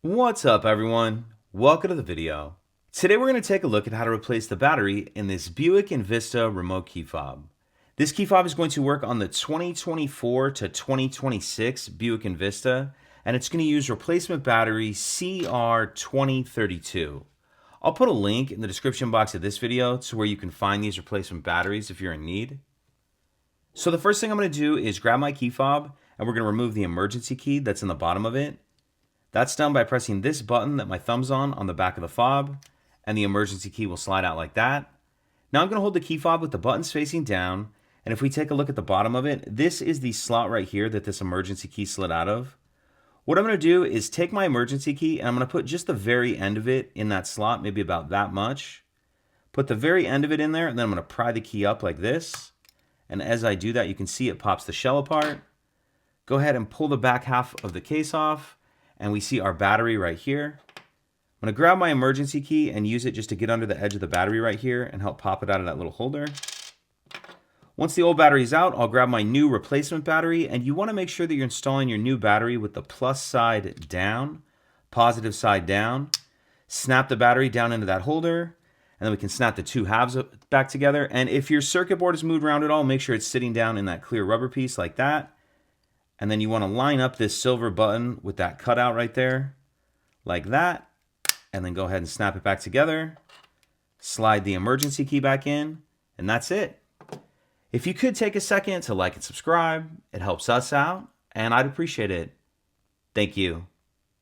What's up everyone? Welcome to the video. Today we're going to take a look at how to replace the battery in this Buick Envista remote key fob. This key fob is going to work on the 2024 to 2026 Buick Envista, and it's going to use replacement battery CR2032. I'll put a link in the description box of this video to where you can find these replacement batteries if you're in need. So the first thing I'm going to do is grab my key fob and we're going to remove the emergency key that's in the bottom of it. That's done by pressing this button that my thumb's on the back of the fob, and the emergency key will slide out like that. Now I'm going to hold the key fob with the buttons facing down, and if we take a look at the bottom of it, this is the slot right here that this emergency key slid out of. What I'm going to do is take my emergency key and I'm going to put just the very end of it in that slot, maybe about that much. Put the very end of it in there, and then I'm going to pry the key up like this. And as I do that, you can see it pops the shell apart. Go ahead and pull the back half of the case off, and we see our battery right here. I'm going to grab my emergency key and use it just to get under the edge of the battery right here and help pop it out of that little holder. Once the old battery is out, I'll grab my new replacement battery, and you want to make sure that you're installing your new battery with the plus side down, positive side down. Snap the battery down into that holder, and then we can snap the two halves back together. And if your circuit board is moved around at all, make sure it's sitting down in that clear rubber piece like that. And then you want to line up this silver button with that cutout right there, like that. And then go ahead and snap it back together. Slide the emergency key back in, and that's it. If you could take a second to like and subscribe, it helps us out, and I'd appreciate it. Thank you.